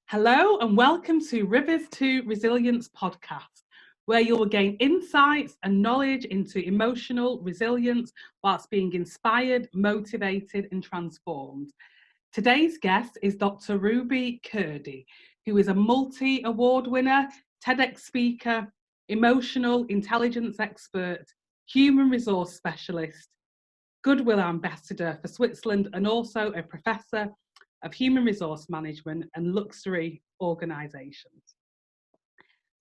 Hello and welcome to Rivers to Resilience podcast, where you will gain insights and knowledge into emotional resilience whilst being inspired, motivated and transformed. Today's guest is Dr. Bakshi Khurdi, who is a multi-award winner, TEDx speaker, emotional intelligence expert, human resource specialist, goodwill ambassador for Switzerland and also a professor of human resource management and luxury organisations.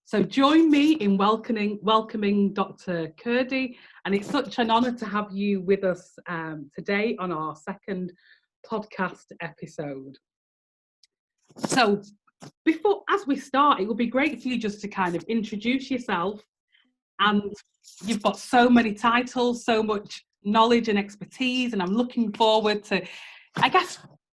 So join me in welcoming Dr. Khurdi, and it's such an honour to have you with us today on our second podcast episode. So as we start, it would be great for you just to kind of introduce yourself, and you've got so many titles, so much knowledge and expertise, and I'm looking forward to,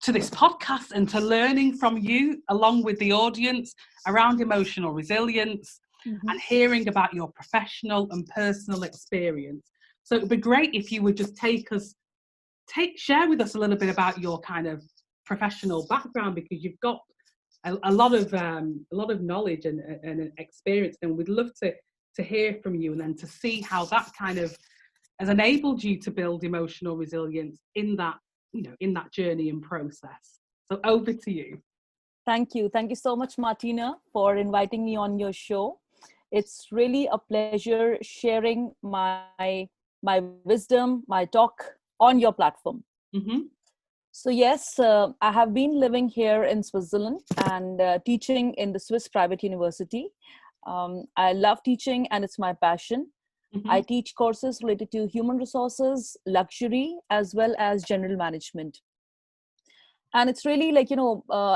to this podcast and to learning from you along with the audience around emotional resilience and hearing about your professional and personal experience. So it would be great if you would just share with us a little bit about your kind of professional background, because you've got a lot of knowledge and experience, and we'd love to hear from you and then to see how that kind of has enabled you to build emotional resilience in that journey and process. So over to you. Thank you so much, Martina, for inviting me on your show. It's really a pleasure sharing my wisdom, my talk on your platform. So yes, I have been living here in Switzerland and teaching in the Swiss private university. I love teaching and it's my passion. I teach courses related to human resources, luxury, as well as general management. And it's really like,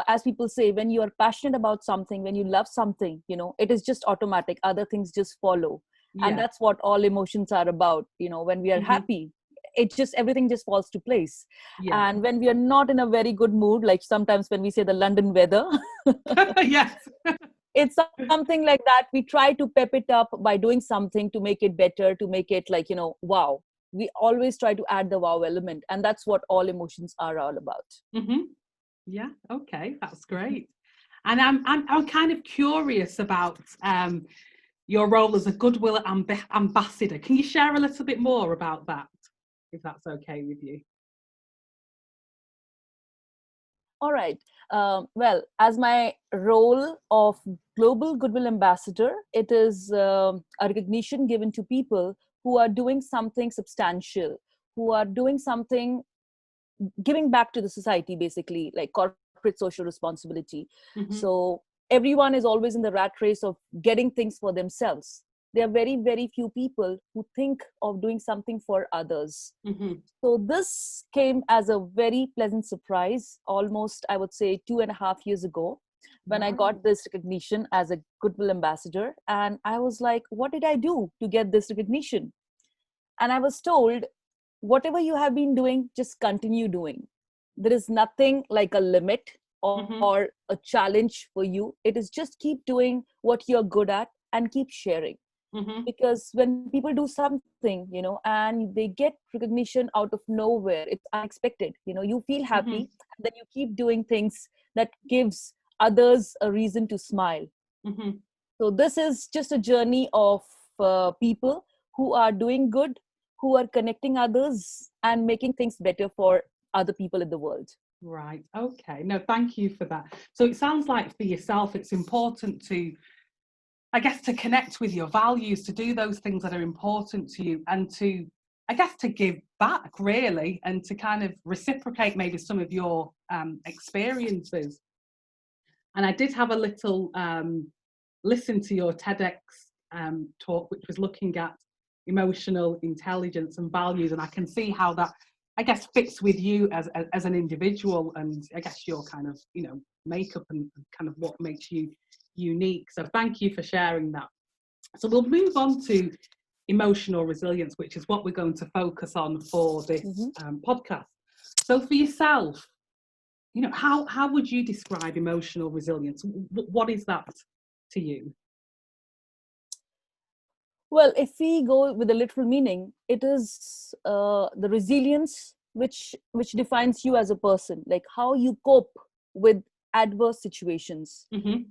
as people say, when you are passionate about something, when you love something, it is just automatic. Other things just follow. Yeah. And that's what all emotions are about. When we are happy, everything just falls to place. Yeah. And when we are not in a very good mood, like sometimes when we say the London weather. Yes. It's something like that. We try to pep it up by doing something to make it better, to make it like, wow. We always try to add the wow element. And that's what all emotions are all about. Yeah, okay, that's great. And I'm kind of curious about your role as a goodwill ambassador. Can you share a little bit more about that, if that's okay with you? All right. Well, as my role of global goodwill ambassador, it is a recognition given to people who are doing something substantial, who are doing something, giving back to the society, basically, like corporate social responsibility. So everyone is always in the rat race of getting things for themselves. There are very, very few people who think of doing something for others. So this came as a very pleasant surprise, almost, I would say, 2.5 years ago, when I got this recognition as a goodwill ambassador. And I was like, what did I do to get this recognition? And I was told, whatever you have been doing, just continue doing. There is nothing like a limit or a challenge for you. It is just keep doing what you're good at and keep sharing. Because when people do something, and they get recognition out of nowhere, it's unexpected. You feel happy, then you keep doing things that gives others a reason to smile. So this is just a journey of people who are doing good, who are connecting others and making things better for other people in the world. Right. Okay. No, thank you for that. So it sounds like for yourself, it's important to connect with your values, to do those things that are important to you, and to give back, really, and to kind of reciprocate maybe some of your experiences. And I did have a little listen to your TEDx talk, which was looking at emotional intelligence and values, and I can see how that fits with you as an individual, and your kind of makeup and kind of what makes you unique. So thank you for sharing that. So we'll move on to emotional resilience, which is what we're going to focus on for this podcast. So for yourself, how would you describe emotional resilience? What is that to you? Well, if we go with the literal meaning, it is the resilience which defines you as a person, like how you cope with adverse situations. Mm-hmm.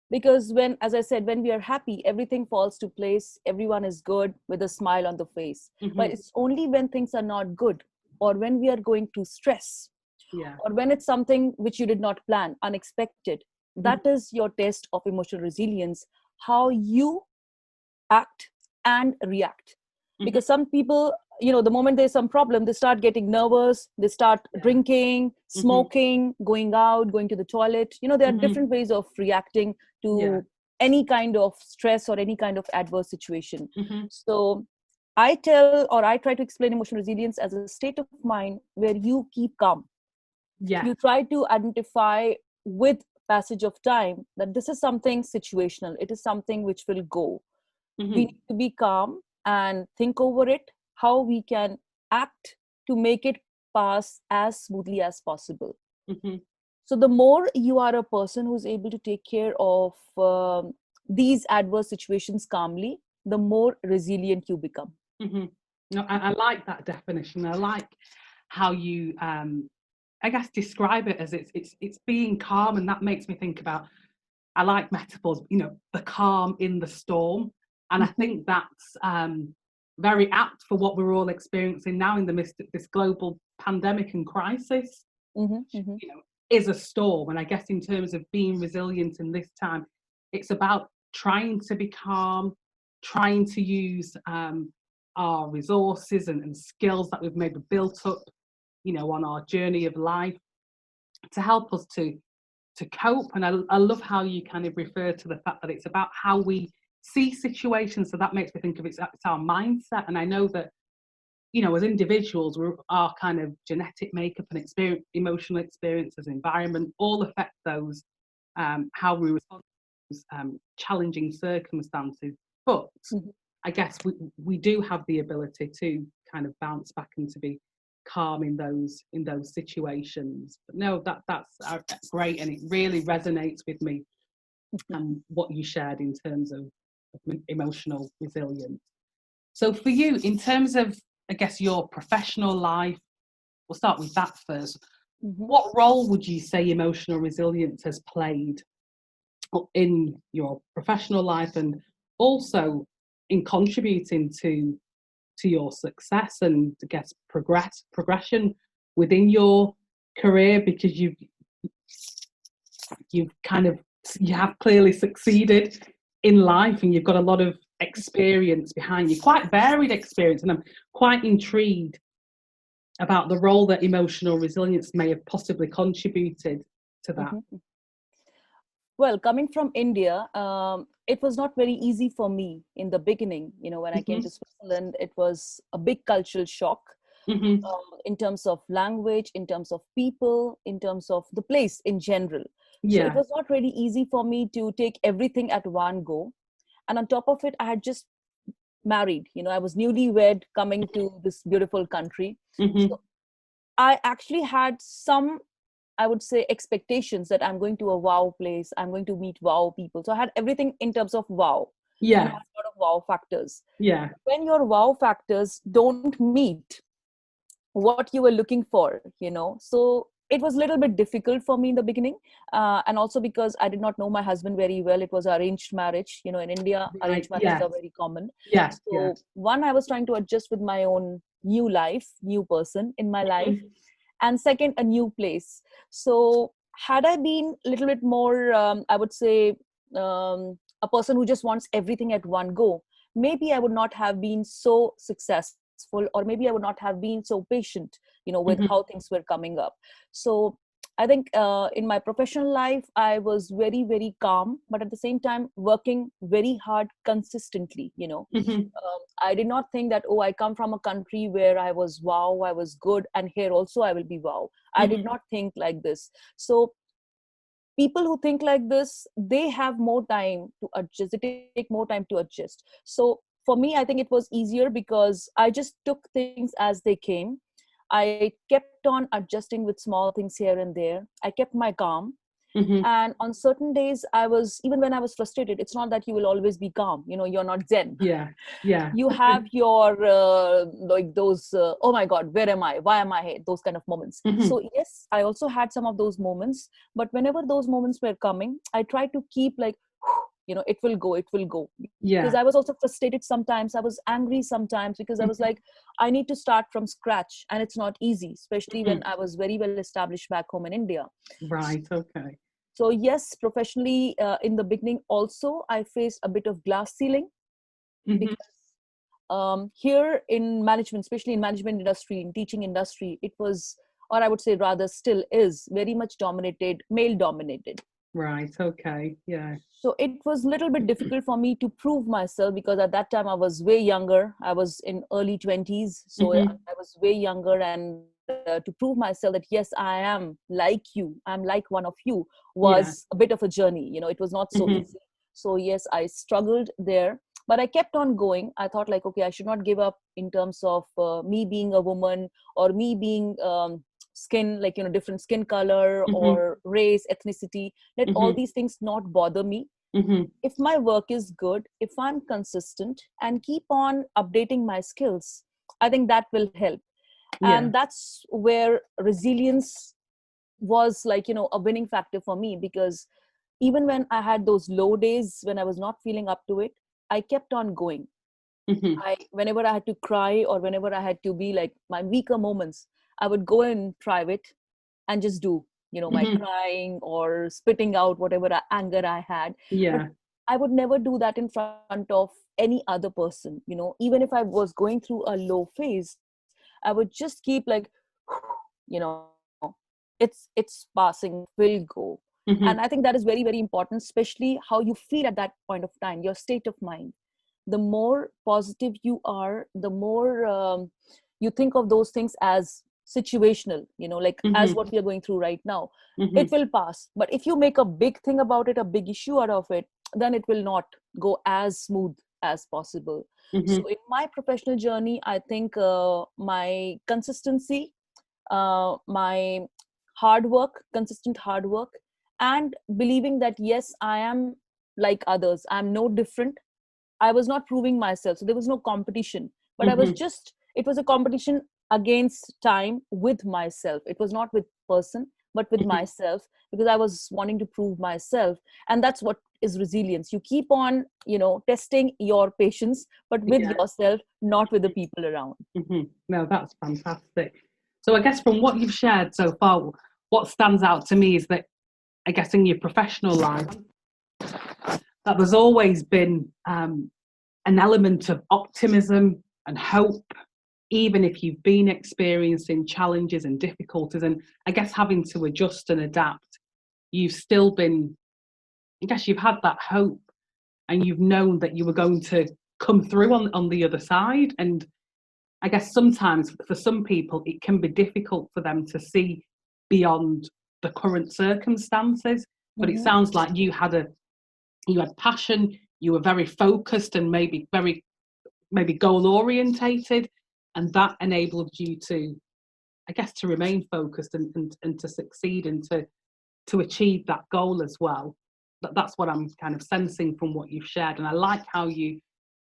Because when, as I said, when we are happy, everything falls to place, everyone is good with a smile on the face. But Mm-hmm. it's only when things are not good, or when we are going through stress, Yeah. or when it's something which you did not plan, unexpected, Mm-hmm. that is your test of emotional resilience, how you act and react. Mm-hmm. Because some people, the moment there's some problem, they start getting nervous, they start Yeah. drinking, Mm-hmm. smoking, going out, going to the toilet. There are Mm-hmm. different ways of reacting Yeah. to any kind of stress or any kind of adverse situation. Mm-hmm. So I try to explain emotional resilience as a state of mind where you keep calm. Yeah. You try to identify with passage of time that this is something situational, it is something which will go. We Mm-hmm. need to be calm and think over it, how we can act to make it pass as smoothly as possible. Mm-hmm. So the more you are a person who's able to take care of these adverse situations calmly, the more resilient you become. Mm-hmm. No, I like that definition. I like how you, I guess, describe it as it's being calm, and that makes me think about. I like metaphors. The calm in the storm, and I think that's very apt for what we're all experiencing now in the midst of this global pandemic and crisis. Mm-hmm, mm-hmm, Is a storm, and I guess in terms of being resilient in this time, it's about trying to be calm, trying to use our resources and skills that we've maybe built up, on our journey of life to help us to cope. And I love how you kind of refer to the fact that it's about how we see situations. So that makes me think of it's our mindset. And I know that, as individuals, our kind of genetic makeup and experience, emotional experiences, environment, all affect those, how we respond to those challenging circumstances. But mm-hmm. I guess we do have the ability to kind of bounce back and to be calm in those situations. But no, that's great, and it really resonates with me and what you shared in terms of emotional resilience. So for you, in terms of, I guess, your professional life, we'll start with that first. Mm-hmm. What role would you say emotional resilience has played in your professional life, and also in contributing to your success and, I guess, progression within your career? Because you've kind of, you have clearly succeeded in life, and you've got a lot of experience behind you, quite varied experience, and I'm quite intrigued about the role that emotional resilience may have possibly contributed to that. Mm-hmm. Well, coming from India, it was not very easy for me in the beginning. When I came Mm-hmm. to Switzerland, it was a big cultural shock, Mm-hmm. in terms of language, in terms of people, in terms of the place in general. So it Yeah. was not really easy for me to take everything at one go. And on top of it, I had just married. I was newlywed coming to this beautiful country. Mm-hmm. So I actually had some, I would say, expectations that I'm going to a wow place, I'm going to meet wow people. So I had everything in terms of wow. I Yeah. had a lot of wow factors. Yeah. When your wow factors don't meet what you were looking for, so it was a little bit difficult for me in the beginning. And also because I did not know my husband very well. It was arranged marriage. In India, Right. arranged marriages Yes. are very common. Yes. Yes. So one, I was trying to adjust with my own new life, new person in my life. Mm-hmm. And second, a new place. So had I been a little bit more, I would say, a person who just wants everything at one go, maybe I would not have been so successful, or maybe I would not have been so patient, with Mm-hmm. how things were coming up. So I think in my professional life, I was very, very calm, but at the same time, working very hard consistently. Mm-hmm. I did not think that, oh, I come from a country where I was wow, I was good, and here also I will be wow. I did Mm-hmm. not think like this. So people who think like this, they have more time to adjust, they take more time to adjust. So for me, I think it was easier because I just took things as they came. I kept on adjusting with small things here and there. I kept my calm. And on certain days, even when I was frustrated, it's not that you will always be calm. You're not Zen. Yeah. Yeah. You have your like those oh my god, where am I, why am I here, those kind of moments. So yes, I also had some of those moments, but whenever those moments were coming, I tried to keep like it will go, because I was also frustrated sometimes, I was angry sometimes, because I was like, I need to start from scratch, and it's not easy, especially when I was very well established back home in India. Right. Okay. So yes, professionally, in the beginning also I faced a bit of glass ceiling, because here in management, especially in management industry, in teaching industry, it was, or I would say rather still is, very much male dominated. Right. Okay. Yeah. So it was a little bit difficult for me to prove myself, because at that time I was way younger. I was in early 20s. So I was way younger, and to prove myself that yes, I am like you, I'm like one of you, was a bit of a journey. It was not so easy. So yes, I struggled there, but I kept on going. I thought like, okay, I should not give up in terms of me being a woman, or me being skin, like different skin color or race, ethnicity. Let all these things not bother me. If my work is good, if I'm consistent and keep on updating my skills, I think that will help. And that's where resilience was like, a winning factor for me, because even when I had those low days when I was not feeling up to it, I kept on going. Whenever I had to cry, or whenever I had to be like my weaker moments, I would go in private and just do, my crying or spitting out whatever anger I had. But I would never do that in front of any other person. Even if I was going through a low phase, I would just keep like, you know, it's passing, will go. And I think that is very, very important, especially how you feel at that point of time, your state of mind. The more positive you are, the more you think of those things as situational, like as what we are going through right now. It will pass. But if you make a big thing about it, a big issue out of it, then it will not go as smooth as possible. So in my professional journey, I think my consistency, my consistent hard work, and believing that yes, I am like others, I'm no different. I was not proving myself, so there was no competition, but it was a competition against time with myself. It was not with person, but with myself, because I was wanting to prove myself. And that's what is resilience. You keep on testing your patience, but with yourself, not with the people around. No, that's fantastic. So I guess from what you've shared so far, what stands out to me is that, I guess, in your professional life, that there's always been an element of optimism and hope, even if you've been experiencing challenges and difficulties, and I guess having to adjust and adapt, you've still been, I guess you've had that hope, and you've known that you were going to come through on the other side. And I guess sometimes for some people, it can be difficult for them to see beyond the current circumstances. But it sounds like you had passion, you were very focused, and maybe goal orientated, and that enabled you to, I guess, to remain focused and to succeed, and to achieve that goal as well. That's what I'm kind of sensing from what you've shared. And I like how you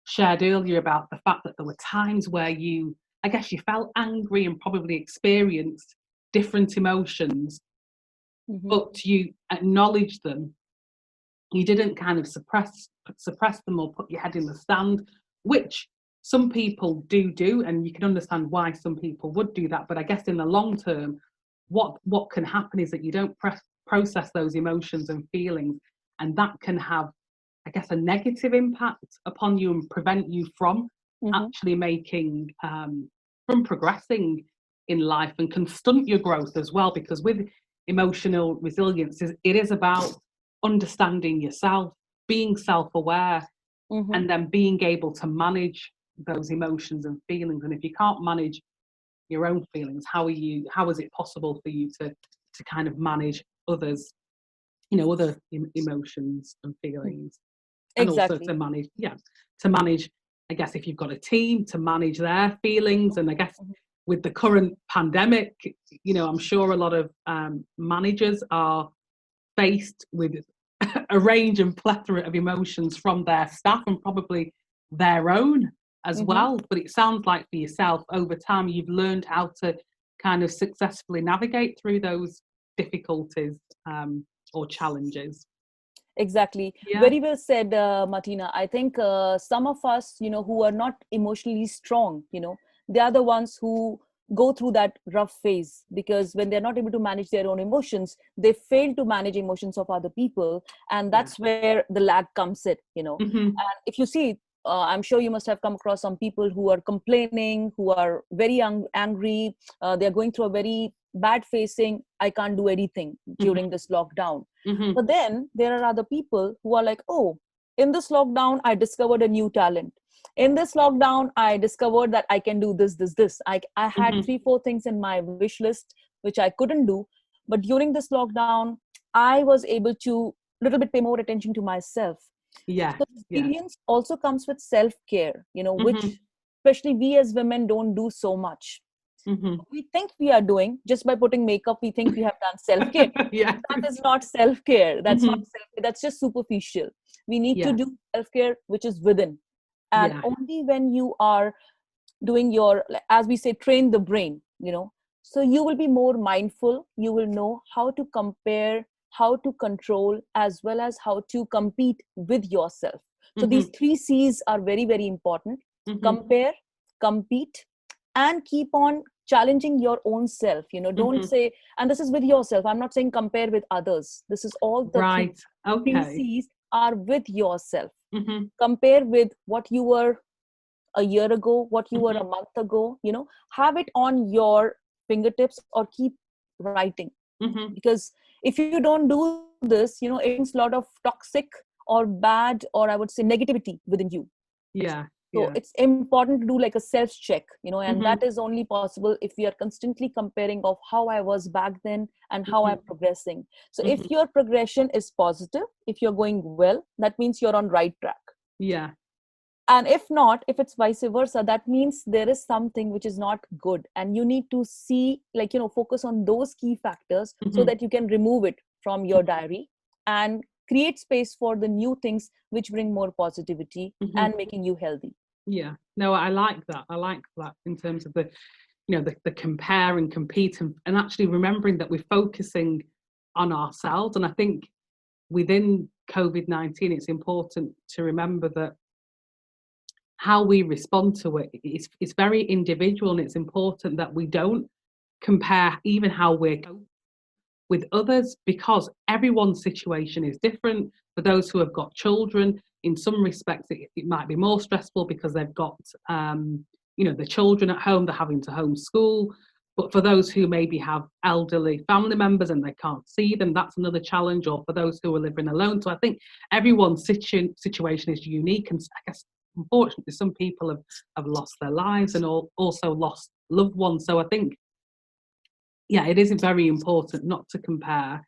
shared earlier about the fact that there were times where you felt angry and probably experienced different emotions, but you acknowledged them. You didn't kind of suppress them or put your head in the sand, which some people do, and you can understand why some people would do that. But I guess in the long term, what can happen is that you don't process those emotions and feelings, and that can have, I guess, a negative impact upon you and prevent you from actually from progressing in life, and can stunt your growth as well. Because with emotional resilience, it is about understanding yourself, being self-aware, and then being able to manage those emotions and feelings. And if you can't manage your own feelings, how is it possible for you to kind of manage others, other emotions and feelings? And exactly. Also to manage, I guess, if you've got a team, to manage their feelings. And I guess with the current pandemic, I'm sure a lot of managers are faced with a range and plethora of emotions from their staff and probably their own as well. But it sounds like for yourself, over time, you've learned how to kind of successfully navigate through those difficulties or challenges. Exactly. Yeah. Very well said, Martina. I think some of us, who are not emotionally strong, they are the ones who go through that rough phase, because when they're not able to manage their own emotions, they fail to manage emotions of other people. And that's where the lag comes in. And if you see, I'm sure you must have come across some people who are complaining, who are very angry. They're going through a very bad phase, saying, I can't do anything during this lockdown. But then there are other people who are like, oh, in this lockdown, I discovered a new talent. In this lockdown, I discovered that I can do this. I had 3-4 things in my wish list, which I couldn't do. But during this lockdown, I was able to little bit pay more attention to myself. Yeah. So resilience also comes with self-care, which especially we as women don't do so much. We think we are doing, just by putting makeup, we think we have done self-care. That is not self-care. That's not self-care. That's just superficial. We need to do self-care, which is within. And only when you are doing your, as we say, train the brain, so you will be more mindful. You will know how to compare, how to control, as well as how to compete with yourself. So these 3 C's are very, very important. Compare, compete, and keep on challenging your own self. Don't say, and this is with yourself. I'm not saying compare with others. This is all the 3 C's are with yourself. Compare with what you were a year ago, what you were a month ago, have it on your fingertips, or keep writing. Because if you don't do this, it brings a lot of toxic or bad, or I would say negativity within you. So it's important to do like a self-check, and that is only possible if we are constantly comparing of how I was back then and how I'm progressing. So if your progression is positive, if you're going well, that means you're on right track. And if not, if it's vice versa, that means there is something which is not good. And you need to see, focus on those key factors so that you can remove it from your diary and create space for the new things which bring more positivity and making you healthy. No, I like that. I like that in terms of the compare and compete, and actually remembering that we're focusing on ourselves. And I think within COVID-19, it's important to remember that how we respond to it is very individual, and it's important that we don't compare even how we're with others, because everyone's situation is different. For those who have got children, in some respects it might be more stressful because they've got the children at home, they're having to homeschool. But for those who maybe have elderly family members and they can't see them, that's another challenge. Or for those who are living alone. So I think everyone's situation is unique, and I guess unfortunately some people have lost their lives and also lost loved ones. So I think it is very important not to compare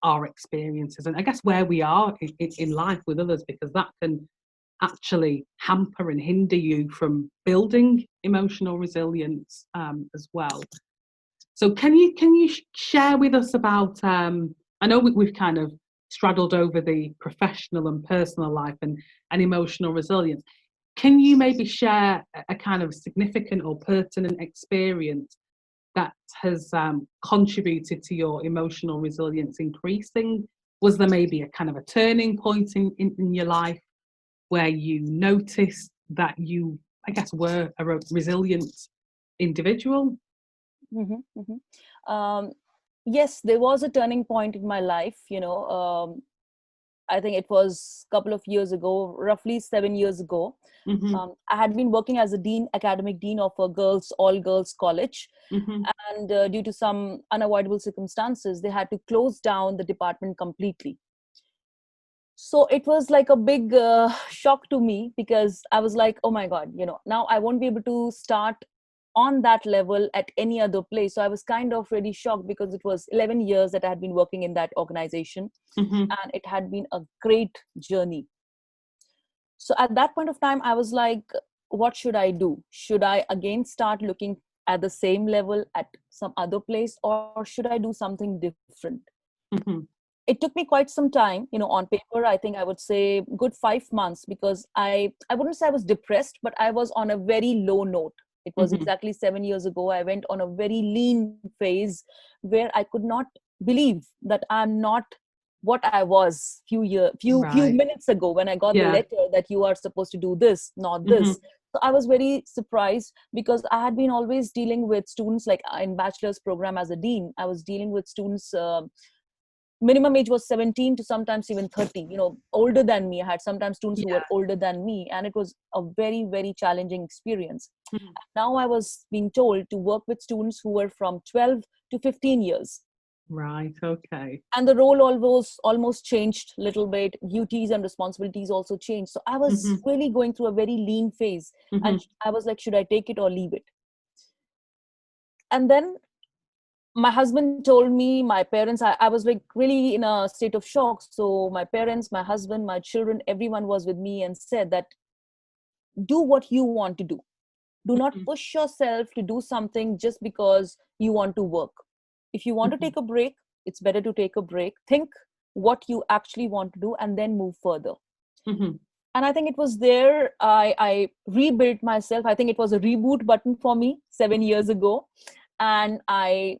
our experiences and I guess where we are in life with others, because that can actually hamper and hinder you from building emotional resilience as well. So can you share with us about, I know we've kind of straddled over the professional and personal life and emotional resilience. Can you maybe share a kind of significant or pertinent experience that has contributed to your emotional resilience increasing? Was there maybe a kind of a turning point in your life where you noticed that you, I guess, were a resilient individual? Yes, there was a turning point in my life. I think it was a couple of years ago, roughly 7 years ago. I had been working as a academic dean of a all-girls college. And due to some unavoidable circumstances, they had to close down the department completely. So it was like a big shock to me, because I was like, oh my God, now I won't be able to start on that level at any other place. So I was kind of really shocked, because it was 11 years that I had been working in that organization, and it had been a great journey. So at that point of time, I was like, what should I do? Should I again start looking at the same level at some other place, or should I do something different? it took me quite some time, on paper. I think I would say good 5 months, because I wouldn't say I was depressed, but I was on a very low note. It was Mm-hmm. exactly 7 years ago. I went on a very lean phase where I could not believe that I'm not what I was few Right. minutes ago, when I got the Yeah. letter that you are supposed to do this, not Mm-hmm. this. So I was very surprised, because I had been always dealing with students, like in bachelor's program as a dean. I was dealing with students. Minimum age was 17 to sometimes even 30, older than me. I had sometimes students who were Yeah. older than me, and it was a very, very challenging experience. Mhm. Now I was being told to work with students who were from 12 to 15 years. Right. Okay. And the role almost changed a little bit. Duties and responsibilities also changed. So I was Mm-hmm. really going through a very lean phase. Mm-hmm. And I was like, should I take it or leave it? And then my husband told me, my parents, I was like really in a state of shock. So my parents, my husband, my children, everyone was with me and said that, do what you want to do. Do not Mm-hmm. push yourself to do something just because you want to work. If you want to Mm-hmm. take a break, it's better to take a break. Think what you actually want to do and then move further. Mm-hmm. And I think it was there I rebuilt myself. I think it was a reboot button for me 7 years ago. And I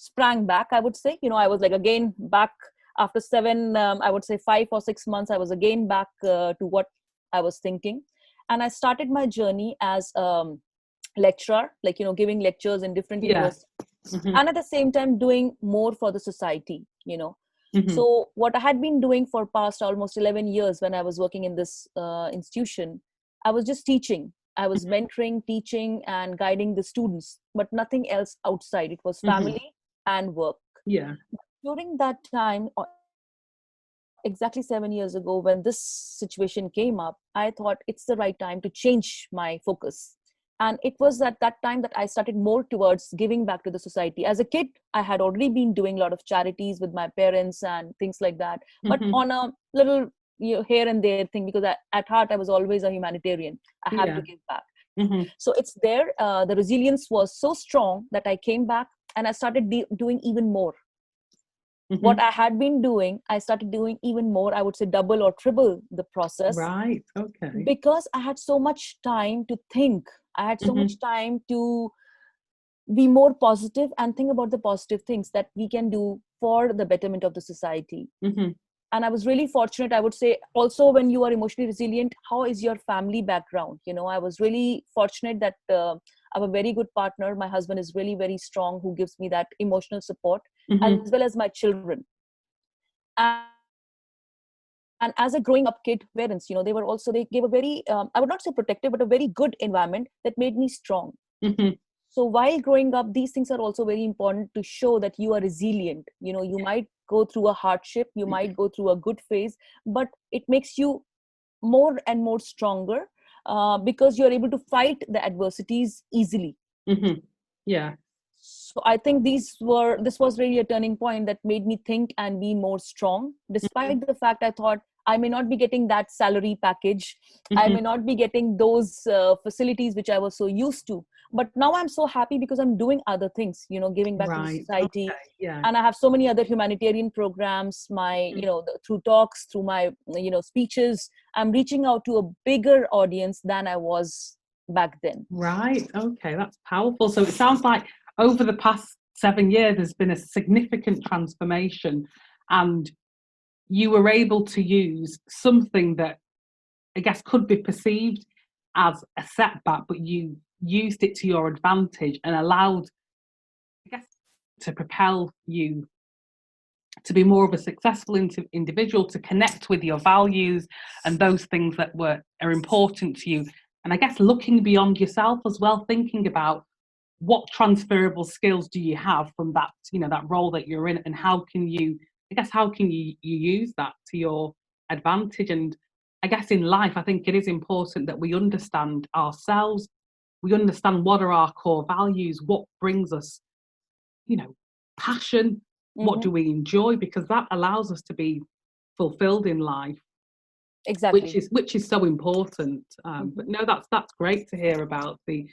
sprang back, I would say. I was like again back after seven, I would say 5 or 6 months, I was again back to what I was thinking. And I started my journey as lecturer, like, giving lectures in different Yeah. universities, Mm-hmm. and at the same time doing more for the society. Mm-hmm. So what I had been doing for past almost 11 years, when I was working in this institution, I was just teaching. I was mentoring, teaching, and guiding the students, but nothing else outside. It was Mm-hmm. family and work. Yeah. During that time, or exactly 7 years ago, when this situation came up, I thought it's the right time to change my focus. And it was at that time that I started more towards giving back to the society. As a kid, I had already been doing a lot of charities with my parents and things like that, but Mm-hmm. on a little, here and there thing, because at heart I was always a humanitarian. I have Yeah. to give back. Mm-hmm. So it's there. The resilience was so strong that I came back and I started doing even more. Mm-hmm. What I had been doing, I started doing even more. I would say double or triple the process, Right. Okay. because I had so much time to think. I had so Mm-hmm. much time to be more positive and think about the positive things that we can do for the betterment of the society. Mm-hmm. And I was really fortunate, I would say. Also, when you are emotionally resilient, how is your family background? I was really fortunate that I have a very good partner. My husband is really very strong, who gives me that emotional support, Mm-hmm. as well as my children. And as a growing up kid, parents, they gave a very, I would not say protective, but a very good environment that made me strong. Mm-hmm. So while growing up, these things are also very important to show that you are resilient. You might go through a hardship, you might go through a good phase, but it makes you more and more stronger, because you're able to fight the adversities easily. Mm-hmm. Yeah. So I think this was really a turning point that made me think and be more strong, Mm-hmm. despite the fact I thought I may not be getting that salary package. I Mm-hmm. may not be getting those facilities which I was so used to. But now I'm so happy, because I'm doing other things, giving back to the Right. society. Okay. Yeah. And I have so many other humanitarian programs, through talks, through my, speeches. I'm reaching out to a bigger audience than I was back then. Right. Okay. That's powerful. So it sounds like over the past 7 years, there's been a significant transformation, and you were able to use something that I guess could be perceived as a setback, but you used it to your advantage and allowed, I guess, to propel you to be more of a successful individual, to connect with your values and those things that are important to you. And I guess looking beyond yourself as well, thinking about what transferable skills do you have from that, that role that you're in, and how can you use that to your advantage. And I guess in life, I think it is important that we understand ourselves, we understand what are our core values, what brings us, passion, what Hmm. do we enjoy, because that allows us to be fulfilled in life, which Exactly. is so important. But Hmm. no, that's great to hear about the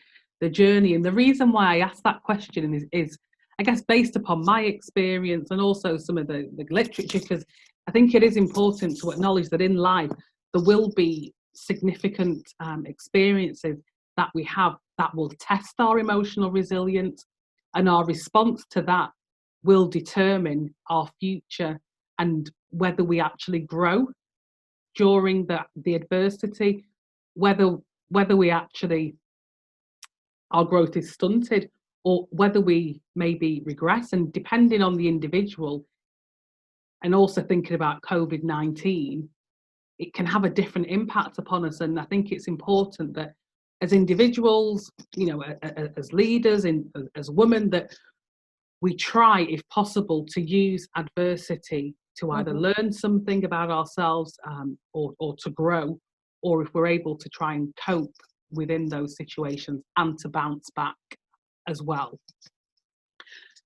journey. And the reason why I asked that question is I guess based upon my experience and also some of the literature, because I think it is important to acknowledge that in life there will be significant experiences that we have that will test our emotional resilience, and our response to that will determine our future and whether we actually grow during the adversity, whether we actually, our growth is stunted, or whether we maybe regress. And depending on the individual, and also thinking about COVID-19, it can have a different impact upon us. And I think it's important that as individuals, you know, as leaders, as women, that we try, if possible, to use adversity to either learn something about ourselves, or to grow, or if we're able to try and cope within those situations and to bounce back as well.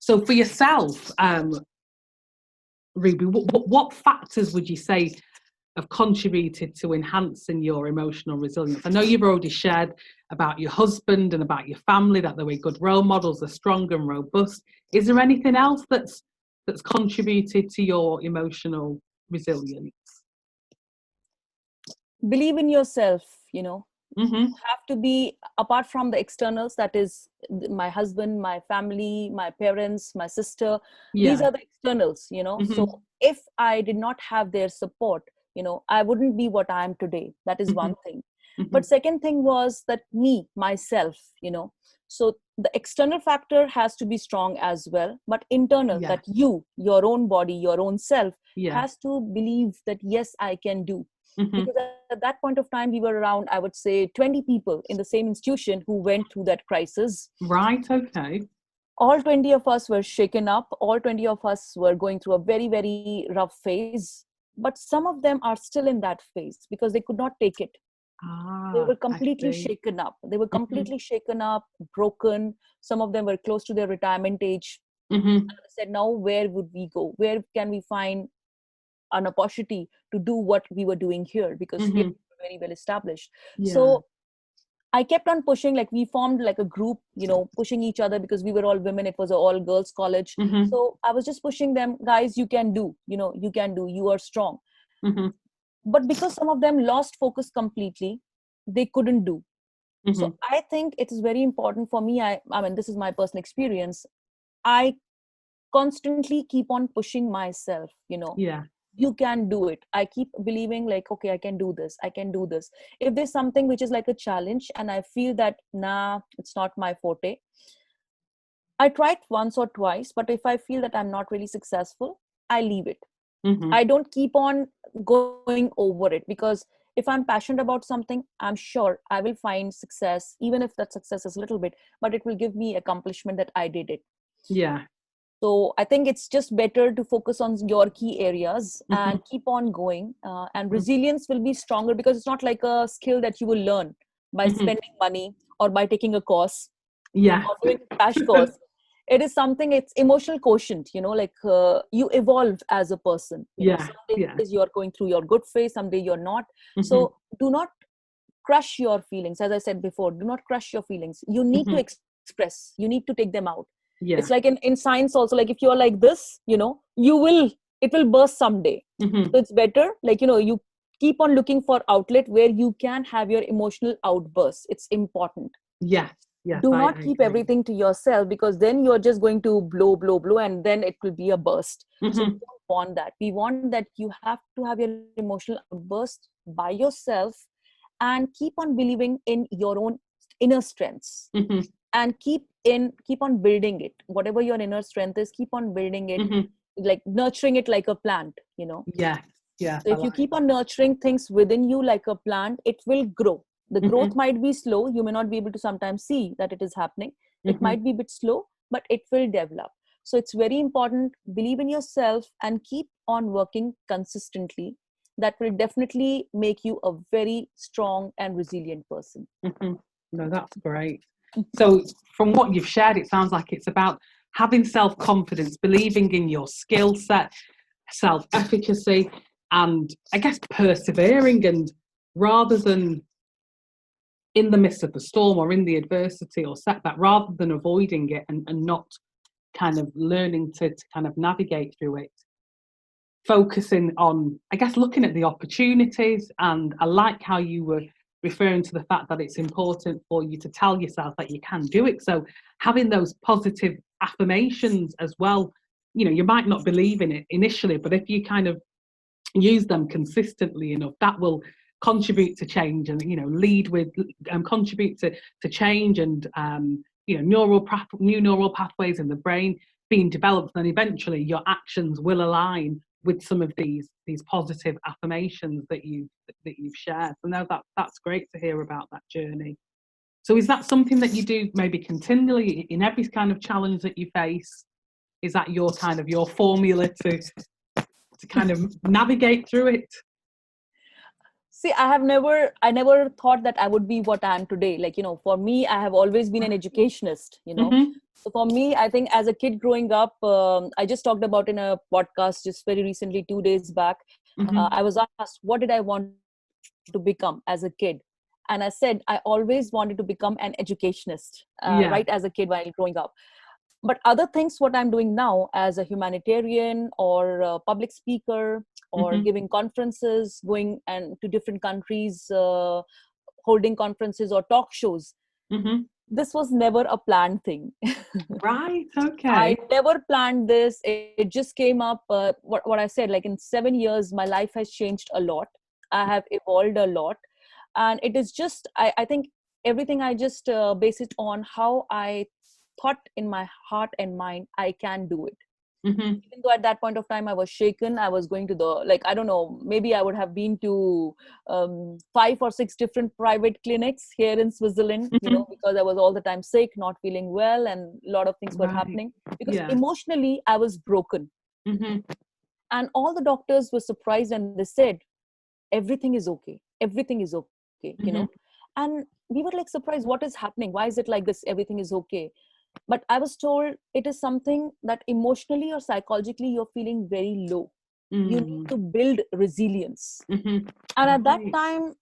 So for yourself, Ruby, what factors would you say have contributed to enhancing your emotional resilience? I know you've already shared about your husband and about your family, that they were good role models, they're strong and robust. Is there anything else that's contributed to your emotional resilience? Believe in yourself, you know. Mm-hmm. Have to be, apart from the externals, that is my husband, my family, my parents, my sister. These are the externals, you know. So if I did not have their support, you know, I wouldn't be what I am today. That is one thing. But second thing was that myself, you know. So the external factor has to be strong as well, but internal, that you, your own body, your own self has to believe that, yes, I can do. Because at that point of time, we were around, I would say, 20 people in the same institution who went through that crisis. Right, okay. All 20 of us were shaken up. All 20 of us were going through a very, very rough phase. But some of them are still in that phase because they could not take it. They were completely shaken up. They were completely shaken up, broken. Some of them were close to their retirement age. And I said, now where would we go? Where can we find an opportunity to do what we were doing here? Because we were very well established. So I kept on pushing, like we formed like a group, you know, pushing each other because we were all women. It was an all girls college. So I was just pushing them, guys, you can do, you know, you can do, you are strong. But because some of them lost focus completely, they couldn't do. So I think it is very important for me. I mean, this is my personal experience. I constantly keep on pushing myself, you know. You can do it. I keep believing like, okay, I can do this. I can do this. If there's something which is like a challenge and I feel that, nah, it's not my forte, I tried once or twice, but if I feel that I'm not really successful, I leave it. I don't keep on going over it, because if I'm passionate about something, I'm sure I will find success, even if that success is a little bit, but it will give me accomplishment that I did it. So I think it's just better to focus on your key areas and keep on going. And resilience will be stronger because it's not like a skill that you will learn by spending money or by taking a course or doing a crash course. It is something, it's emotional quotient, you know, like you evolve as a person. You know, some days you're going through your good phase, someday you're not. So do not crush your feelings. As I said before, do not crush your feelings. You need to express, you need to take them out. It's like in science also, like if you're like this, you know, it will burst someday. So it's better, like, you know, you keep on looking for outlet where you can have your emotional outbursts. It's important. Do not keep everything to yourself, because then you're just going to blow, and then it will be a burst. So we don't want that. We want that you have to have your emotional outburst by yourself and keep on believing in your own inner strengths. And keep on building it. Whatever your inner strength is, keep on building it, like nurturing it like a plant, you know. So if you keep on nurturing things within you like a plant, it will grow. The growth might be slow. You may not be able to sometimes see that it is happening. It might be a bit slow, but it will develop. So it's very important. Believe in yourself and keep on working consistently. That will definitely make you a very strong and resilient person. No, that's great. So from what you've shared, it sounds like it's about having self-confidence, believing in your skill set, self-efficacy, and I guess persevering, and rather than in the midst of the storm or in the adversity or setback, rather than avoiding it and not kind of learning to kind of navigate through it, focusing on, I guess, looking at the opportunities. And I like how you were referring to the fact that it's important for you to tell yourself that you can do it. So having those positive affirmations as well, you know, you might not believe in it initially, but if you kind of use them consistently enough, that will contribute to change, and, you know, lead with contribute to change, and you know, new neural pathways in the brain being developed, and eventually your actions will align with some of these positive affirmations that you've shared. So no, that's great to hear about that journey. So is that something that you do maybe continually in every kind of challenge that you face? Is that your kind of your formula to kind of navigate through it? See, I never thought that I would be what I am today. Like, you know, for me, I have always been an educationist, you know. Mm-hmm. So for me, I think as a kid growing up, I just talked about in a podcast just very recently, 2 days back, Mm-hmm. I was asked, what did I want to become as a kid? And I said, I always wanted to become an educationist, Yeah. right, as a kid while growing up. But other things, what I'm doing now as a humanitarian or a public speaker, or Mm-hmm. giving conferences, going and to different countries, holding conferences or talk shows, Mm-hmm. this was never a planned thing. Right. Okay. I never planned this. It just came up. What I said, like in 7 years, my life has changed a lot. I have evolved a lot. And it is just, I think everything I just base it on how I thought in my heart and mind, I can do it. Mm-hmm. Even though at that point of time I was shaken, I was going to the, like, I don't know, maybe I would have been to 5 or 6 different private clinics here in Switzerland, you know, because I was all the time sick, not feeling well, and a lot of things were happening because emotionally I was broken. Mm-hmm. And all the doctors were surprised and they said, everything is okay. Everything is okay, you know. And we were like surprised, what is happening? Why is it like this? Everything is okay. But I was told it is something that emotionally or psychologically you're feeling very low. You need to build resilience. And at that time,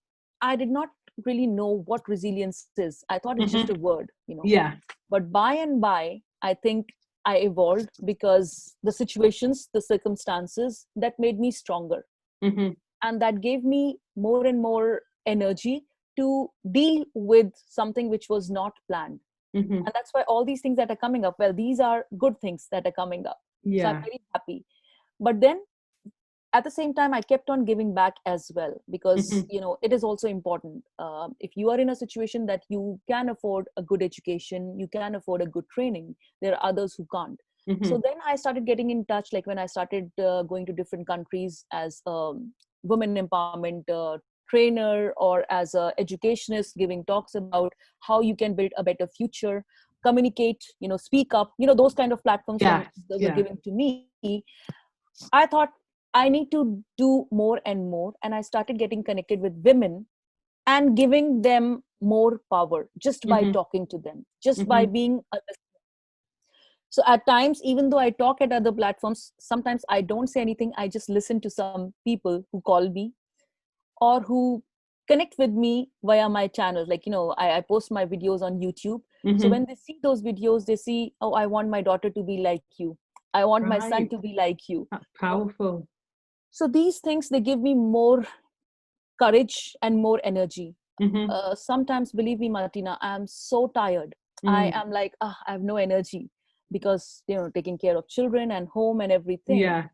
I did not really know what resilience is. I thought it's just a word, you know. Yeah. But by and by, I think I evolved because the situations, the circumstances that made me stronger. And that gave me more and more energy to deal with something which was not planned. And that's why all these things that are coming up, well, these are good things that are coming up. So I'm very happy. But then at the same time, I kept on giving back as well, because, you know, it is also important. If you are in a situation that you can afford a good education, you can afford a good training, there are others who can't. So then I started getting in touch, like when I started going to different countries as a women empowerment trainer or as a educationist, giving talks about how you can build a better future, communicate, you know, speak up, you know, those kind of platforms that were given to me. I thought I need to do more and more. And I started getting connected with women and giving them more power just by talking to them, just by being a listener. So at times, even though I talk at other platforms, sometimes I don't say anything. I just listen to some people who call me or who connect with me via my channels. Like, you know, I post my videos on YouTube. So when they see those videos, they see, oh, I want my daughter to be like you. I want my son to be like you. That's powerful. So these things, they give me more courage and more energy. Sometimes, believe me, Martina, I'm so tired. I am like, I have no energy because, you know, taking care of children and home and everything. Yeah.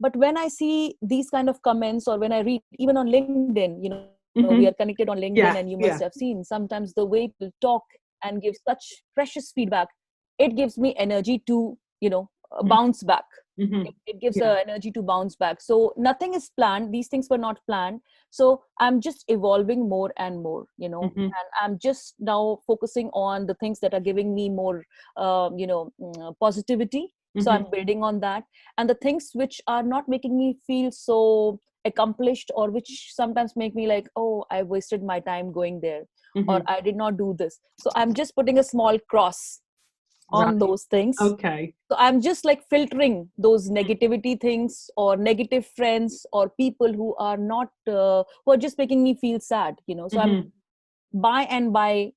But when I see these kind of comments, or when I read, even on LinkedIn, you know, we are connected on LinkedIn, and you must have seen sometimes the way to talk and give such precious feedback, it gives me energy to, you know, bounce back. It gives energy to bounce back. So nothing is planned. These things were not planned. So I'm just evolving more and more, you know, and I'm just now focusing on the things that are giving me more, positivity. So I'm building on that. And the things which are not making me feel so accomplished, or which sometimes make me like, oh, I wasted my time going there, or I did not do this. So I'm just putting a small cross on those things. Okay. So I'm just like filtering those negativity things, or negative friends, or people who are not, who are just making me feel sad, you know. So I'm by and by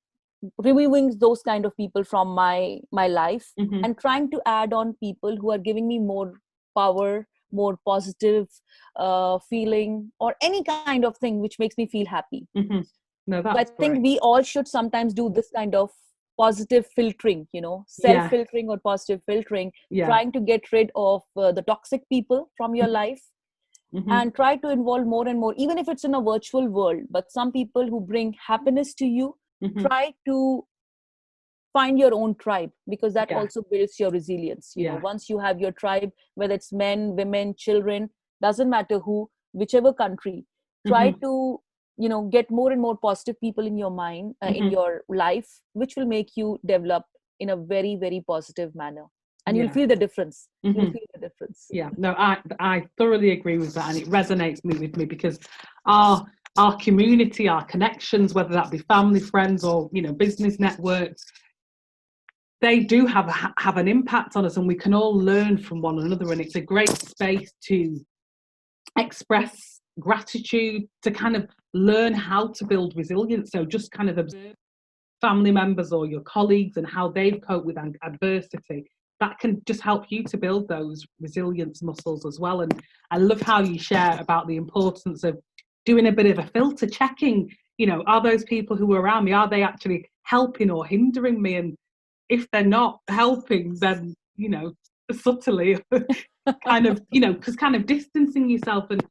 removing those kind of people from my life, Mm-hmm. and trying to add on people who are giving me more power, more positive feeling, or any kind of thing which makes me feel happy. Mm-hmm. No, So I that's think great. we all should sometimes do this kind of positive filtering, self Yeah. filtering or positive filtering, Yeah. trying to get rid of the toxic people from your life, Mm-hmm. and try to involve more and more, even if it's in a virtual world, but some people who bring happiness to you. Mm-hmm. Try to find your own tribe, because that Yeah. also builds your resilience. Yeah. Once you have your tribe, whether it's men, women, children, doesn't matter who, whichever country, try Mm-hmm. to get more and more positive people in your mind, in Mm-hmm. your life, which will make you develop in a very, very positive manner, and you'll Yeah. feel the difference. Mm-hmm. You'll feel the difference. Yeah, no, I thoroughly agree with that, and it resonates with me because our community, our connections, whether that be family, friends, or business networks, they do have an impact on us, and we can all learn from one another, and it's a great space to express gratitude, to kind of learn how to build resilience. So just kind of observe family members or your colleagues and how they've coped with adversity. That can just help you to build those resilience muscles as well. And I love how you share about the importance of doing a bit of a filter checking. Are those people who are around me, are they actually helping or hindering me? And if they're not helping, then subtly kind of because kind of distancing yourself. And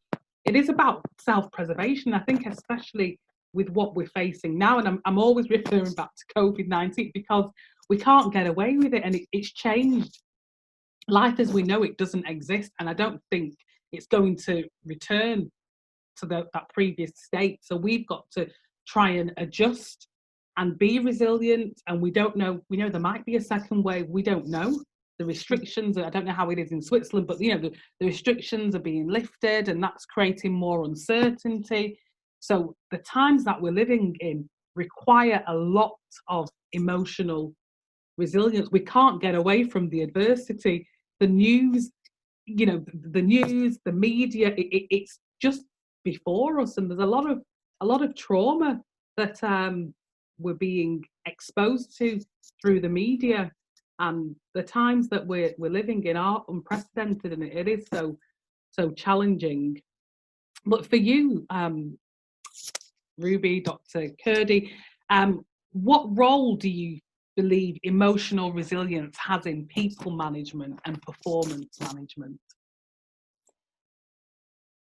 it is about self-preservation, I think, especially with what we're facing now. And I'm always referring back to COVID-19 because we can't get away with it, and it's changed. Life as we know it doesn't exist, and I don't think it's going to return to that previous state. So we've got to try and adjust and be resilient. And we don't know, there might be a second wave. We don't know. The restrictions, I don't know how it is in Switzerland, but the restrictions are being lifted, and that's creating more uncertainty. So the times that we're living in require a lot of emotional resilience. We can't get away from the adversity. The news, the media, it's just before us, and there's a lot of trauma that we're being exposed to through the media. And the times that we're living in are unprecedented, and it is so challenging. But for you, Ruby, Dr. Khurdi, what role do you believe emotional resilience has in people management and performance management?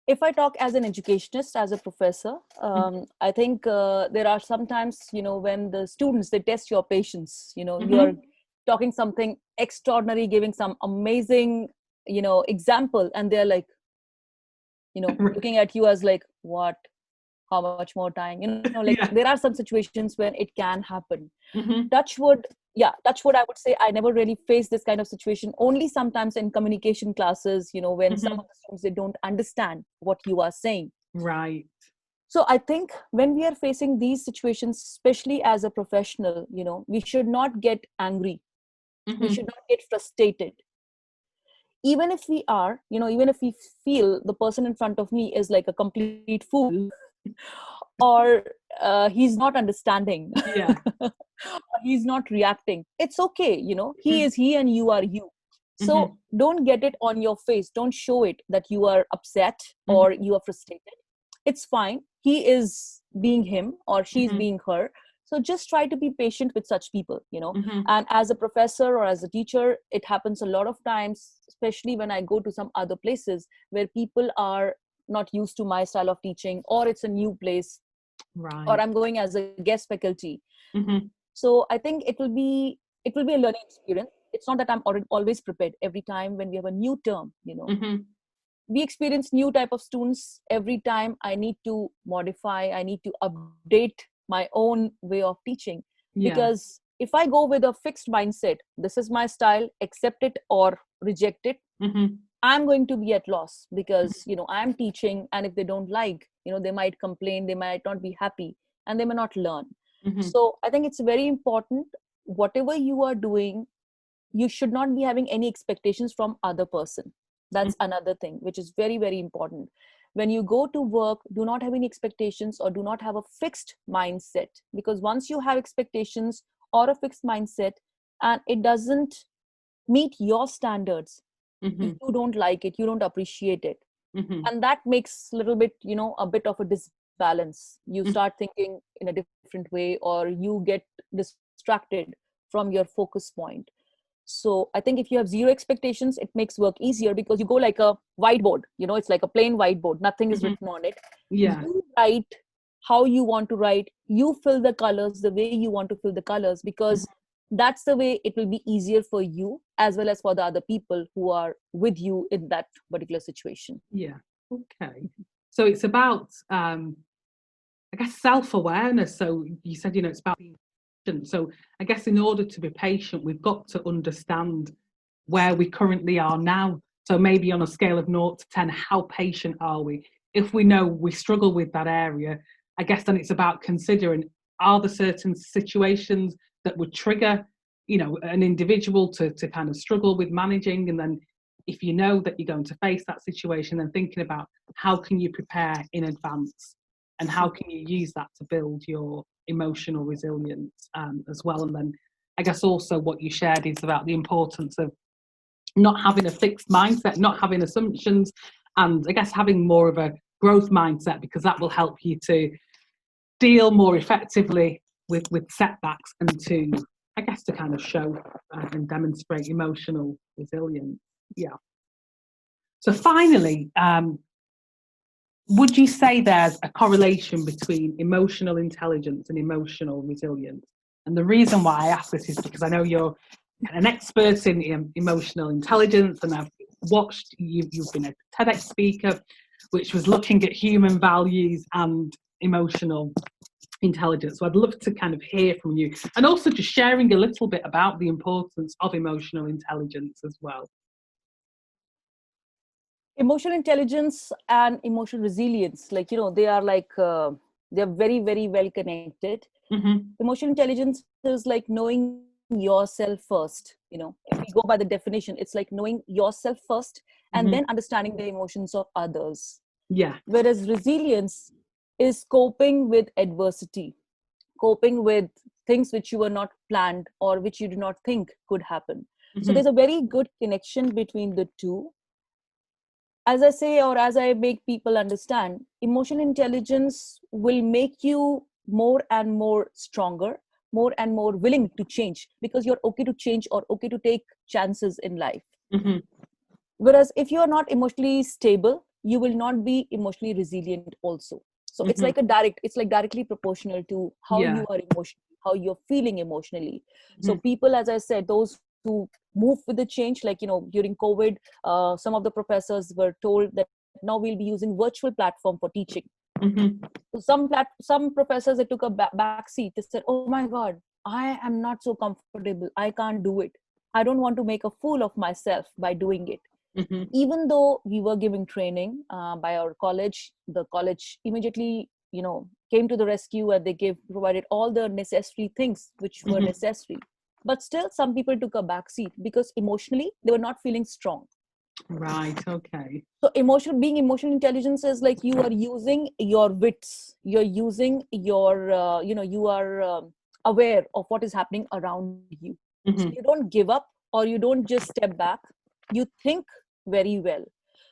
If I talk as an educationist, as a professor, I think there are sometimes, when the students, they test your patience, you are talking something extraordinary, giving some amazing, example, and they're like, looking at you as like, what, how much more time, there are some situations when it can happen. Touch wood, I would say I never really faced this kind of situation, only sometimes in communication classes, when some of the students, they don't understand what you are saying. Right. So I think when we are facing these situations, especially as a professional, we should not get angry. We should not get frustrated. Even if we are, even if we feel the person in front of me is like a complete fool, or he's not understanding, he's not reacting, it's okay. He is he and you are you. So don't get it on your face. Don't show it that you are upset or you are frustrated. It's fine. He is being him or she's being her. So just try to be patient with such people, and as a professor or as a teacher, it happens a lot of times, especially when I go to some other places where people are not used to my style of teaching, or it's a new place, right, or I'm going as a guest faculty. So I think it will be a learning experience. It's not that I'm always prepared every time when we have a new term, we experience new type of students every time. I need to modify, I need to update my own way of teaching, because if I go with a fixed mindset, this is my style, accept it or reject it, I'm going to be at loss, because I'm teaching, and if they don't like, they might complain, they might not be happy, and they may not learn. So I think it's very important, whatever you are doing, you should not be having any expectations from other person. That's another thing which is very, very important. when you go to work, do not have any expectations or do not have a fixed mindset, because once you have expectations or a fixed mindset and it doesn't meet your standards, Mm-hmm. you don't like it, you don't appreciate it. Mm-hmm. And that makes a little bit, a bit of a disbalance. You start thinking in a different way, or you get distracted from your focus point. So I think if you have zero expectations, it makes work easier, because you go like a whiteboard, it's like a plain whiteboard, nothing is Mm-hmm. written on it. Yeah. You write how you want to write, you fill the colors the way you want to fill the colors, because that's the way it will be easier for you as well as for the other people who are with you in that particular situation. Yeah. Okay. So it's about, I guess, self-awareness. So you said, it's about being patient. So I guess in order to be patient, we've got to understand where we currently are now. So maybe on a scale of 0 to 10, how patient are we? If we know we struggle with that area, I guess then it's about considering, are there certain situations that would trigger, an individual to kind of struggle with managing? And then if you know that you're going to face that situation, then thinking about how can you prepare in advance, and how can you use that to build your emotional resilience as well. And then I guess also what you shared is about the importance of not having a fixed mindset, not having assumptions, and I guess having more of a growth mindset, because that will help you to deal more effectively with setbacks, and to, I guess, to kind of show and demonstrate emotional resilience. Yeah. So finally, would you say there's a correlation between emotional intelligence and emotional resilience? And the reason why I ask this is because I know you're an expert in emotional intelligence, and I've watched you've been a TEDx speaker, which was looking at human values and emotional intelligence. So I'd love to kind of hear from you, and also just sharing a little bit about the importance of emotional intelligence as well. Emotional intelligence and emotional resilience, they are they're very, very well connected. Mm-hmm. Emotional intelligence is like knowing yourself first. If we go by the definition, it's like knowing yourself first and Mm-hmm. then understanding the emotions of others. Yeah. Whereas resilience is coping with adversity, coping with things which you were not planned or which you do not think could happen. So Mm-hmm. there's a very good connection between the two. As I say, or as I make people understand, emotional intelligence will make you more and more stronger, more and more willing to change, because you're okay to change or okay to take chances in life. Mm-hmm. Whereas if you are not emotionally stable, you will not be emotionally resilient also. So it's Mm-hmm. like it's like directly proportional to how Yeah. you are emotionally, how you're feeling emotionally. So Mm-hmm. people, as I said, those who move with the change, like, during COVID, some of the professors were told that now we'll be using virtual platform for teaching. Mm-hmm. So some professors, they took a back seat. They said, oh my God, I am not so comfortable. I can't do it. I don't want to make a fool of myself by doing it. Mm-hmm. Even though we were giving training by our college, the college immediately, came to the rescue, and they provided all the necessary things which were Mm-hmm. necessary. But still, some people took a back seat because emotionally they were not feeling strong. Right. Okay. So being emotional intelligence is like you are using your wits, you're using your, you are aware of what is happening around you. So Mm-hmm. you don't give up, or you don't just step back. You think very well.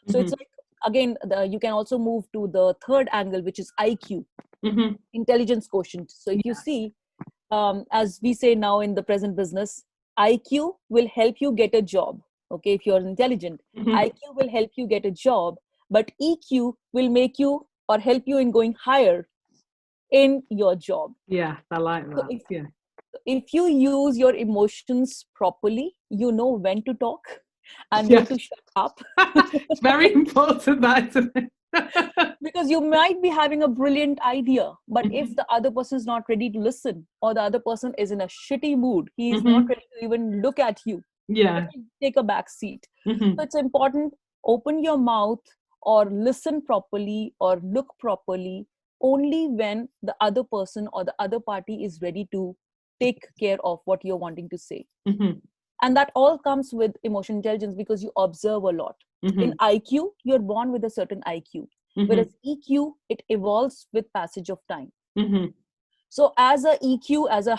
So it's Mm-hmm. like, again, you can also move to the third angle, which is IQ, Mm-hmm. intelligence quotient. So if you Yeah. see, as we say now in the present business, IQ will help you get a job. Okay, if you're intelligent, Mm-hmm. IQ will help you get a job, but EQ will make you or help you in going higher in your job. Yeah. I like So that. Yeah. if you use your emotions properly, you know when to talk and Yeah. when to shut up. It's very important, that, isn't it? Because you might be having a brilliant idea, but if Mm-hmm. the other person is not ready to listen, or the other person is in a shitty mood, he is not Mm-hmm. ready to even look at you, then Yeah. you take a back seat. Mm-hmm. So it's important, open your mouth or listen properly or look properly only when the other person or the other party is ready to take care of what you're wanting to say. Mm-hmm. And that all comes with emotional intelligence, because you observe a lot. In Mm-hmm. IQ, you're born with a certain IQ. Whereas EQ, it evolves with passage of time. Mm-hmm. So as a EQ, as a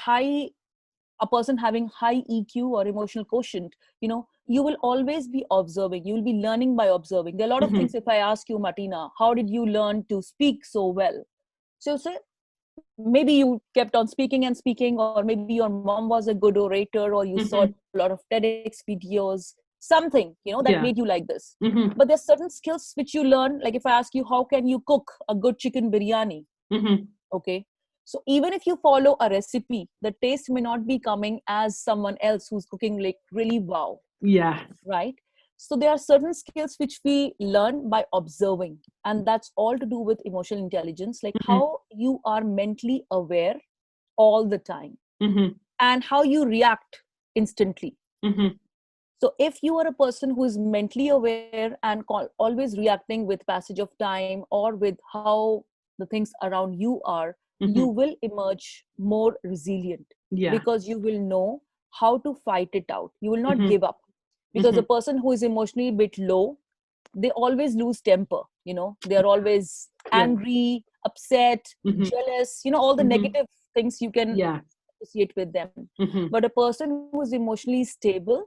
person having high EQ or emotional quotient, you will always be observing. You will be learning by observing. There are a lot of things. If I ask you, Martina, how did you learn to speak so well? So say, maybe you kept on speaking and speaking, or maybe your mom was a good orator, or you saw a lot of TEDx videos, something, that made you like this. But there's certain skills which you learn. Like if I ask you, how can you cook a good chicken biryani? Okay. So even if you follow a recipe, the taste may not be coming as someone else who's cooking like really wow. Yeah. Right. So there are certain skills which we learn by observing, and that's all to do with emotional intelligence, like how you are mentally aware all the time and how you react instantly. So if you are a person who is mentally aware and always reacting with passage of time or with how the things around you are, you will emerge more resilient, because you will know how to fight it out. You will not give up, because a person who is emotionally a bit low, they always lose temper. They are always angry, upset, jealous, all the negative things you can associate with them. But a person who is emotionally stable,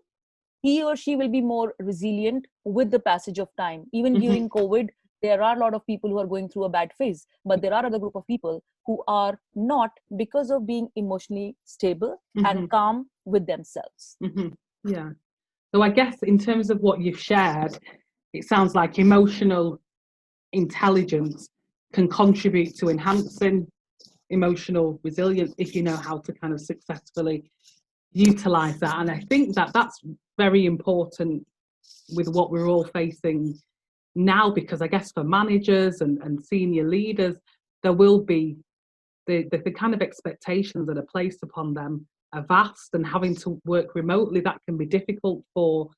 he or she will be more resilient with the passage of time. Even during COVID, there are a lot of people who are going through a bad phase, but there are other group of people who are not, because of being emotionally stable and calm with themselves. Yeah. So I guess in terms of what you've shared, it sounds like emotional intelligence can contribute to enhancing emotional resilience if you know how to kind of successfully utilize that. And I think that that's very important with what we're all facing now, because I guess for managers and senior leaders, there will be the kind of expectations that are placed upon them are vast, and having to work remotely, that can be difficult for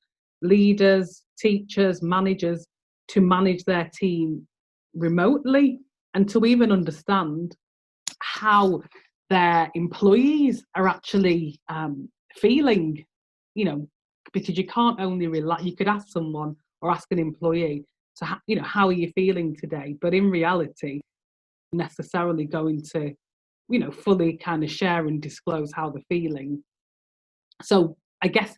leaders, teachers, managers to manage their team remotely, and to even understand how their employees are actually feeling, because you can't only rely, you could ask someone or ask an employee to, how are you feeling today? But in reality, necessarily going to, fully kind of share and disclose how they're feeling. So I guess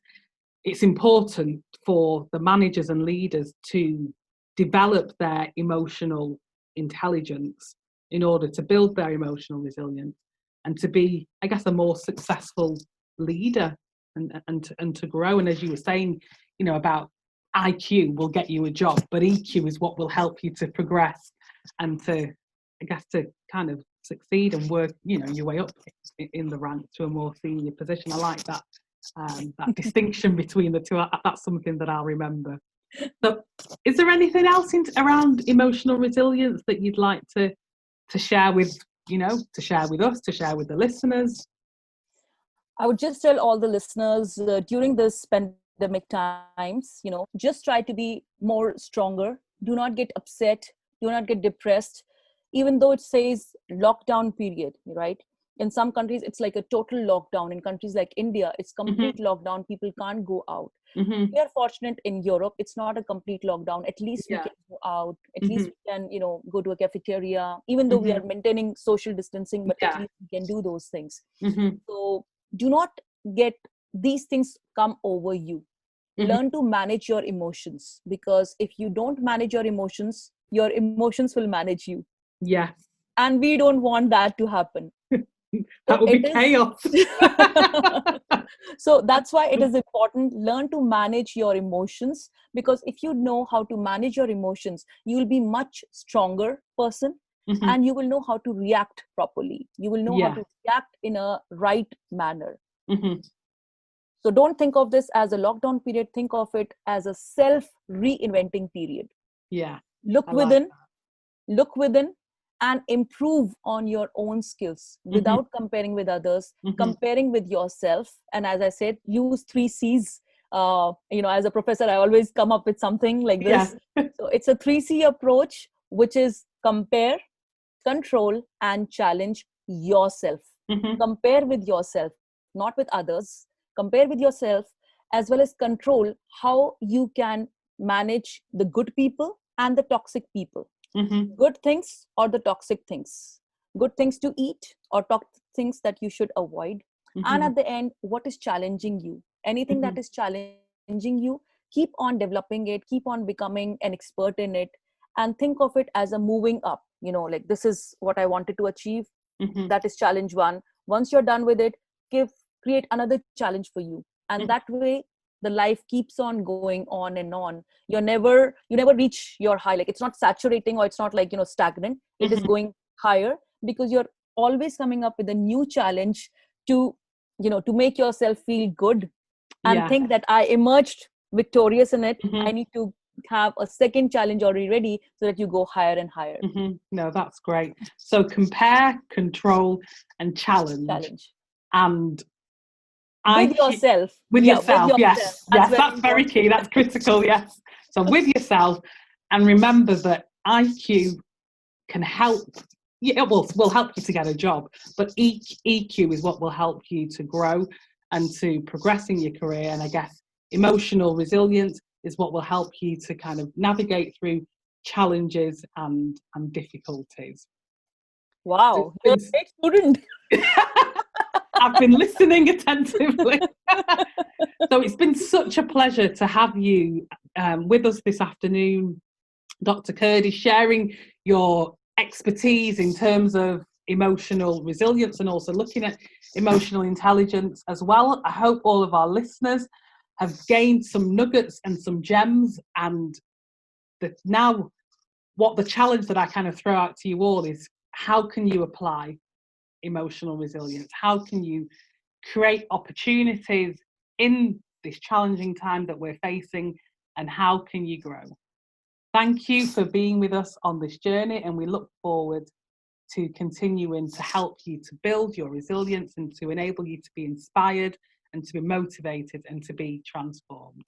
it's important for the managers and leaders to develop their emotional intelligence in order to build their emotional resilience and to be, I guess, a more successful leader and to grow. And as you were saying, about IQ will get you a job, but EQ is what will help you to progress and to, I guess, to kind of succeed and work, your way up in the ranks to a more senior position. I like that. That distinction between the two, that's something that I'll remember. So is there anything else around emotional resilience that you'd like to share with, to share with us, to share with the listeners? I would just tell all the listeners during this pandemic times, just try to be more stronger. Do not get upset. Do not get depressed. Even though it says lockdown period, right? In some countries, it's like a total lockdown. In countries like India, it's complete lockdown. People can't go out. We are fortunate in Europe. It's not a complete lockdown. At least we can go out. At least we can, go to a cafeteria, even though we are maintaining social distancing, but at least we can do those things. So do not get these things come over you. Learn to manage your emotions, because if you don't manage your emotions will manage you. Yes. And we don't want that to happen. That would be chaos. So that's why it is important. Learn to manage your emotions, because if you know how to manage your emotions, you will be much stronger person, and you will know how to react properly. You will know how to react in a right manner. So don't think of this as a lockdown period. Think of it as a self-reinventing period. Yeah. Look within and improve on your own skills without comparing with others, comparing with yourself. And as I said, use 3 C's. As a professor, I always come up with something like this. So it's a 3C approach, which is compare, control, and challenge yourself. Compare with yourself, not with others. Compare with yourself, as well as control how you can manage the good people and the toxic people. Good things or the toxic things, good things to eat or toxic things that you should avoid. And at the end, what is challenging you? Anything that is challenging you, keep on developing it, keep on becoming an expert in it, and think of it as a moving up. Like, this is what I wanted to achieve. That is challenge one. Once you're done with it, give create another challenge for you, and that way the life keeps on going on and on. You never reach your high. Like, it's not saturating, or it's not like stagnant. It is going higher, because you're always coming up with a new challenge to to make yourself feel good and think that I emerged victorious in it. I need to have a second challenge already ready, so that you go higher and higher. No, that's great. So compare, control, and challenge. And with yourself. With yourself, yes. That's very important. key. That's critical, yes. So with yourself, and remember that IQ can help. Yeah, will help you to get a job, but EQ is what will help you to grow and to progress in your career. And I guess emotional resilience is what will help you to kind of navigate through challenges and difficulties. Wow, you're a great student. I've been listening attentively. So it's been such a pleasure to have you with us this afternoon, Dr. Khurdi, sharing your expertise in terms of emotional resilience and also looking at emotional intelligence as well. I hope all of our listeners have gained some nuggets and some gems, and that now what the challenge that I kind of throw out to you all is, how can you apply emotional resilience? How can you create opportunities in this challenging time that we're facing, and how can you grow? Thank you for being with us on this journey, and we look forward to continuing to help you to build your resilience and to enable you to be inspired and to be motivated and to be transformed.